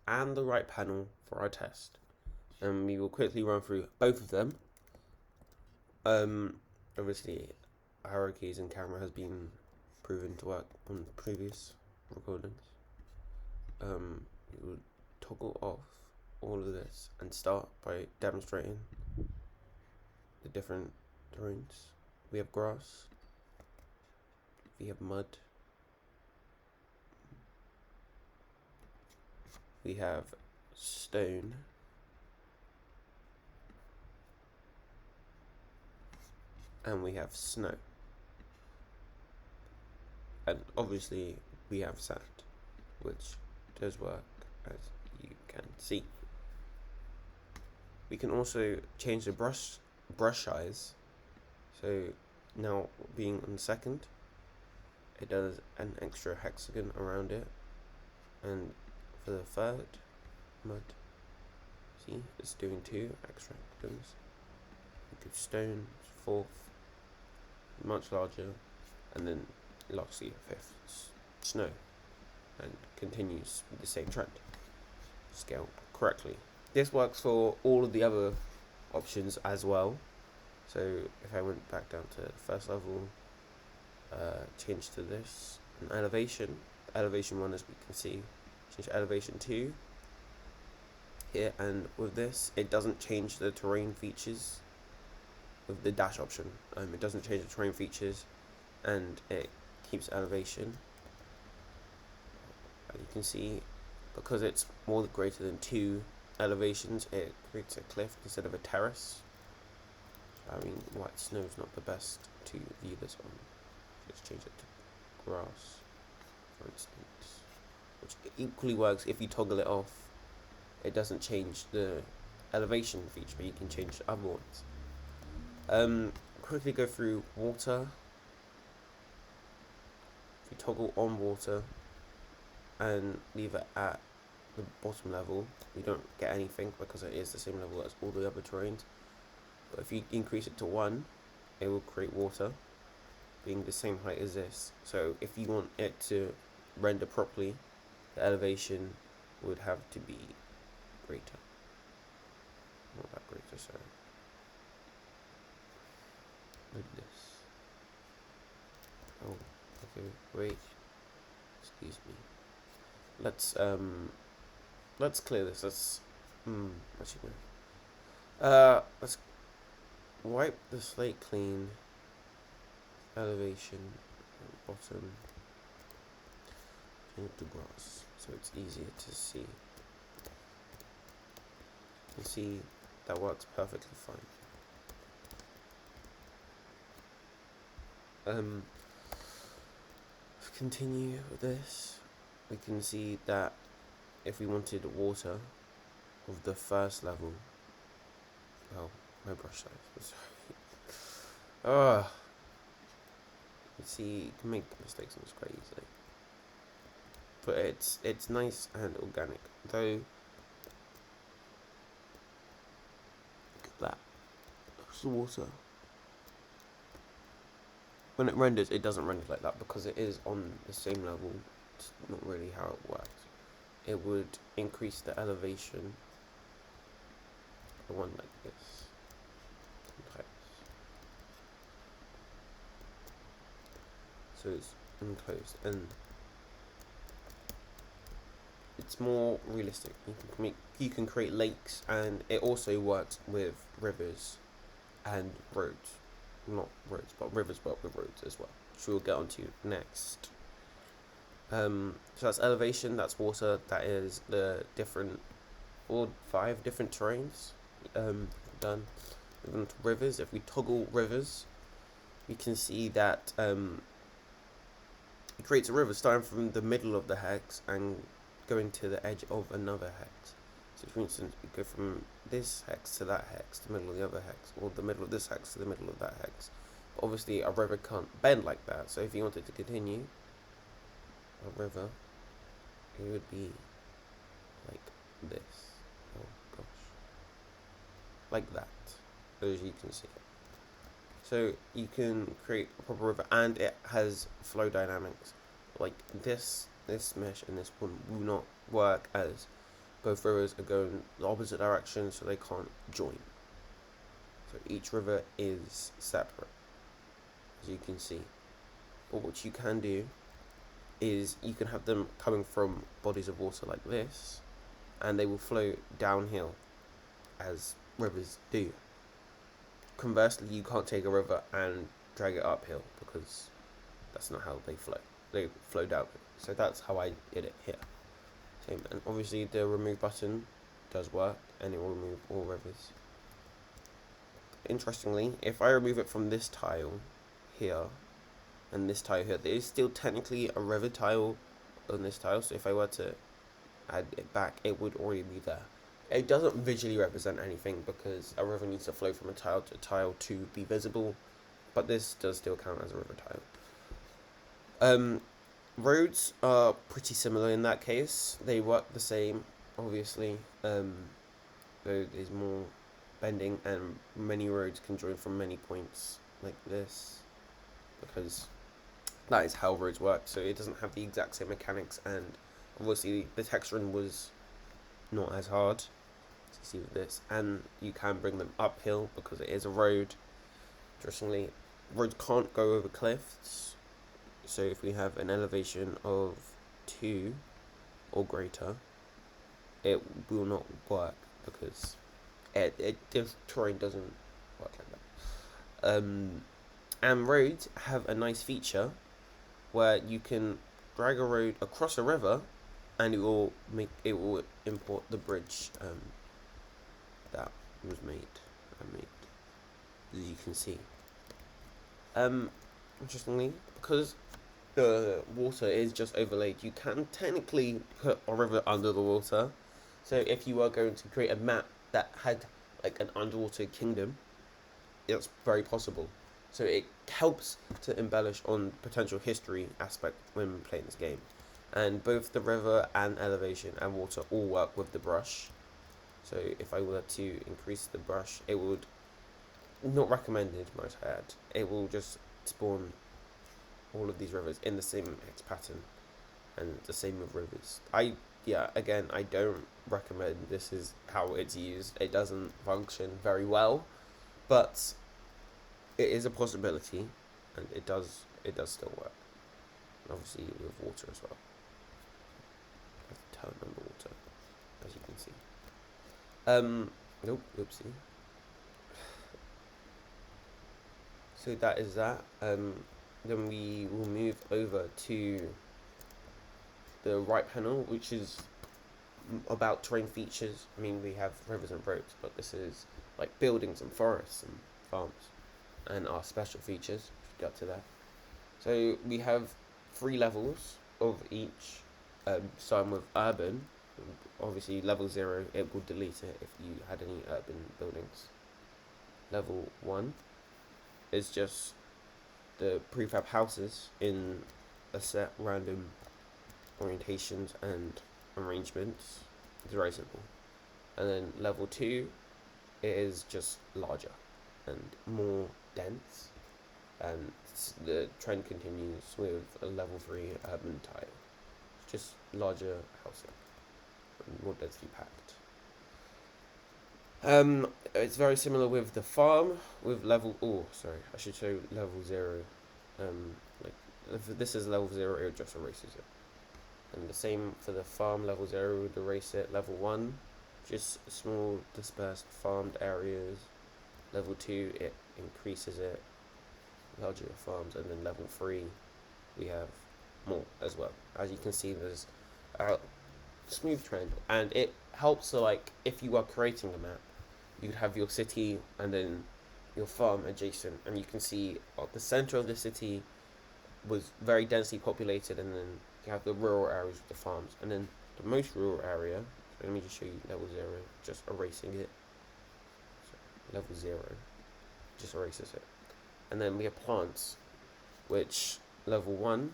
and the right panel for our test. And we will quickly run through both of them. Obviously, hierarchies and camera has been proven to work on previous recordings. We will toggle off all of this and start by demonstrating the different terrains. We have grass, we have mud, we have stone, and we have snow. And obviously we have sand, which does work, as you can see. We can also change the brush size. So now being on second, it does an extra hexagon around it, and for the third mud, see, it's doing 2 extra hexagons. We could stone, fourth, much larger, and then lastly fifth, snow, and continues with the same trend. Scale correctly. This works for all of the other options as well. So if I went back down to the first level, change to this, and elevation 1, as we can see, change to elevation 2 here, and with this it doesn't change the terrain features with the dash option. It doesn't change the terrain features, and it keeps elevation. As you can see, because it's more greater than 2 elevations, it creates a cliff instead of a terrace. I mean, white snow is not the best to view this on. Let's change it to grass, for instance, which equally works if you toggle it off. It doesn't change the elevation feature, but you can change the other ones. Quickly go through water. If you toggle on water and leave it at the bottom level, you don't get anything because it is the same level as all the other terrains. But if you increase it to 1, it will create water being the same height as this. So if you want it to render properly, the elevation would have to be greater. Not that greater, sorry. Like this. Oh, okay, wait. Excuse me. Let's clear this. Actually, let's wipe the slate clean. Elevation, bottom, change to grass, so it's easier to see. You can see that works perfectly fine. Continue with this. We can see that if we wanted water of the first level, oh, my brush size. You see, you can make mistakes on this quite easily, but it's nice and organic. Though, look at that. That's the water. When it renders, it doesn't render like that because it is on the same level. It's not really how it works. It would increase the elevation. The one like this. Okay. So it's enclosed and it's more realistic. You can create lakes, and it also works with rivers and roads. Not roads, but rivers, but with roads as well, which we'll get onto next. So that's elevation, that's water, that is the different 5 different terrains done. Moving on to rivers. If we toggle rivers, we can see that it creates a river starting from the middle of the hex and going to the edge of another hex. So for instance, we go from this hex to that hex, the middle of the other hex, or the middle of this hex to the middle of that hex. But obviously a river can't bend like that, so if you wanted to continue a river, it would be like this. Oh gosh. Like that, as you can see. So you can create a proper river, and it has flow dynamics. Like this mesh and this one will not work as both rivers are going the opposite direction, so they can't join. So each river is separate, as you can see. But what you can do is you can have them coming from bodies of water like this, and they will flow downhill as rivers do. Conversely, you can't take a river and drag it uphill because that's not how they flow. They flow downhill. So that's how I did it here. Same, and obviously the remove button does work, and it will remove all rivers. Interestingly, if I remove it from this tile here and this tile here, there is still technically a river tile on this tile, so if I were to add it back, it would already be there. It doesn't visually represent anything because a river needs to flow from a tile to be visible, but this does still count as a river tile. Roads are pretty similar in that case. They work the same, obviously. Though there's more bending, and many roads can join from many points like this, because that is how roads work. So it doesn't have the exact same mechanics, and obviously the texturing was not as hard, as you see with this, and you can bring them uphill because it is a road. Interestingly, roads can't go over cliffs, so if we have an elevation of 2 or greater, it will not work because the terrain doesn't work like that. And roads have a nice feature where you can drag a road across a river, and it will import the bridge that was made, as you can see. Interestingly, because the water is just overlaid, you can technically put a river under the water. So if you are going to create a map that had like an underwater kingdom, it's very possible. So it helps to embellish on potential history aspect when playing this game. And both the river and elevation and water all work with the brush. So if I were to increase the brush, it would, not recommended, might I add, it will just spawn all of these rivers in the same X pattern, and the same with rivers. Again, I don't recommend this is how it's used. It doesn't function very well, but it is a possibility, and it does still work. And obviously with water as well. I have to turn on the water, as you can see. Nope, oopsie. So that is that. Then we will move over to the right panel, which is about terrain features. I mean, we have rivers and roads, but this is like buildings and forests and farms, and our special features. Get up to that. So we have 3 levels of each. Starting with urban. Obviously, level 0, it will delete it if you had any urban buildings. Level 1 is just the prefab houses in a set random orientations and arrangements. It's very simple. And then level 2 is just larger and more dense, and the trend continues with a level 3 urban tile. It's just larger housing and more densely packed. It's very similar with the farm with level. Oh, sorry, I should show level 0. Like if this is level 0, it just erases it. And the same for the farm. Level 0 would erase it. Level 1, just small dispersed farmed areas. Level 2, it increases it, larger farms, and then level 3, we have more as well. As you can see, there's a smooth trend, and it helps. So like if you are creating a map, you'd have your city and then your farm adjacent, and you can see the center of the city was very densely populated, and then you have the rural areas with the farms, and then the most rural area. So let me just show you level 0, just erasing it. So level 0 just erases it. And then we have plants, which level 1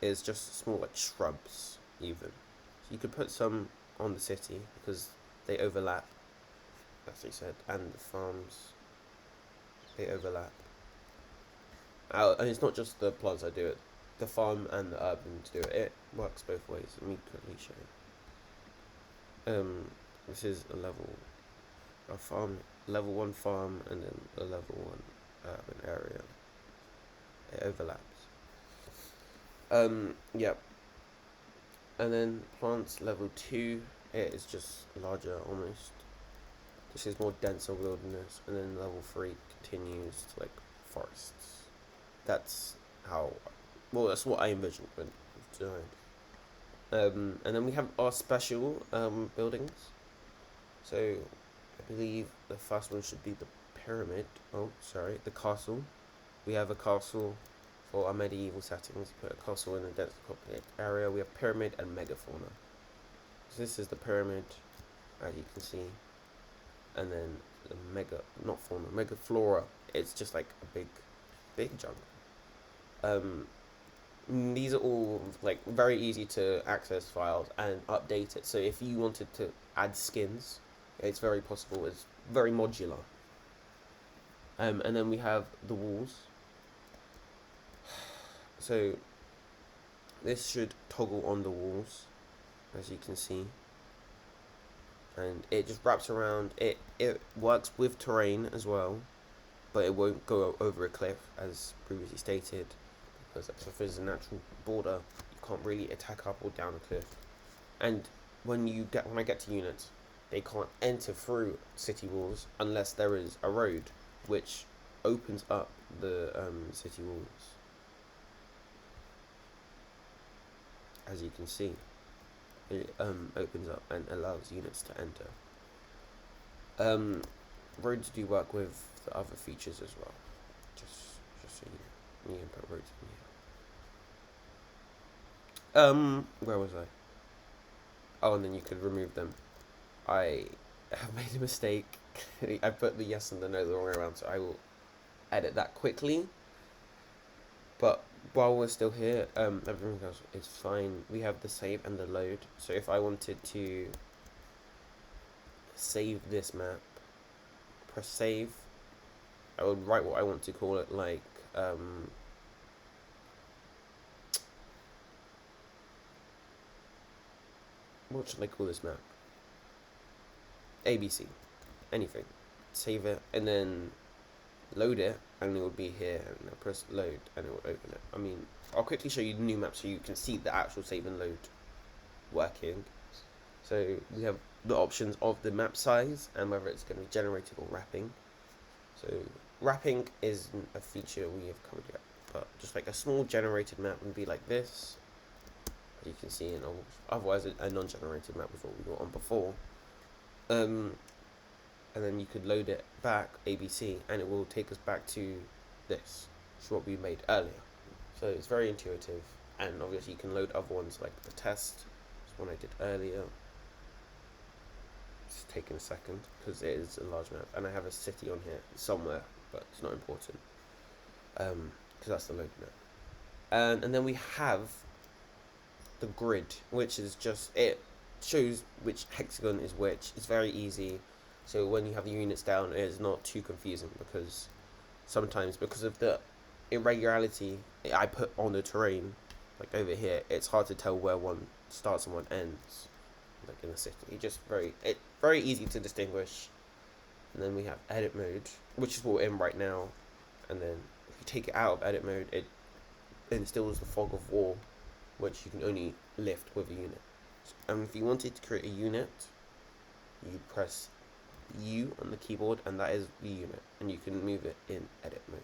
is just small like shrubs even. So you could put some on the city because they overlap, as I said, and the farms, they overlap. And it's not just the plants that do it, the farm and the urban do it. It works both ways. Let me quickly show you. This is a farm, level 1 farm, and then a level 1 urban area. It overlaps. Yep. And then plants level 2, it is just larger almost. This is more denser wilderness, and then level 3 continues to like forests. That's how, well, that's what I envisioned when it was designed. And then we have our special buildings. So I believe the first one should be the pyramid. Oh, sorry, the castle. We have a castle for our medieval settings. You put a castle in a dense populated area. We have pyramid and megafauna. So this is the pyramid, as you can see, and then the not fauna, megaflora. It's just like a big jungle. These are all like very easy to access files and update it. So if you wanted to add skins, it's very possible. It's very modular. And then we have the walls. So this should toggle on the walls, as you can see, and it just wraps around. It works with terrain as well, but it won't go over a cliff as previously stated, because a cliff is a natural border. You can't really attack up or down a cliff. And when I get to units, they can't enter through city walls unless there is a road which opens up the city walls. As you can see, it opens up and allows units to enter. Roads do work with the other features as well. Just so you can put roads in here. Where was I? Oh, and then you could remove them. I have made a mistake. I put the yes and the no the wrong way around, so I will edit that quickly. But while we're still here, everything else is fine. We have the save and the load. So if I wanted to save this map, press save. I would write what I want to call it, like what should I call this map? ABC. Anything. Save it and then load it, and it will be here, and I press load and it will open it. I mean, I'll quickly show you the new map so you can see the actual save and load working. So we have the options of the map size and whether it's going to be generated or wrapping. So wrapping isn't a feature we have covered yet, but just like a small generated map would be like this, as you can see, and otherwise a non-generated map was what we were on before. And then you could load it back, ABC, and it will take us back to this, which is what we made earlier. So it's very intuitive, and obviously you can load other ones like the test, this one I did earlier. It's taking a second, because it is a large map, and I have a city on here somewhere, but it's not important, because that's the load map. And then we have the grid, which is just, it shows which hexagon is which. It's very easy. So when you have the units down, it's not too confusing, because sometimes, because of the irregularity I put on the terrain, like over here, it's hard to tell where one starts and one ends, like in the city. Just very easy to distinguish. And then we have edit mode, which is what we're in right now. And then if you take it out of edit mode, it instills the fog of war, which you can only lift with a unit. And if you wanted to create a unit, you press U on the keyboard, and that is the unit, and you can move it in edit mode.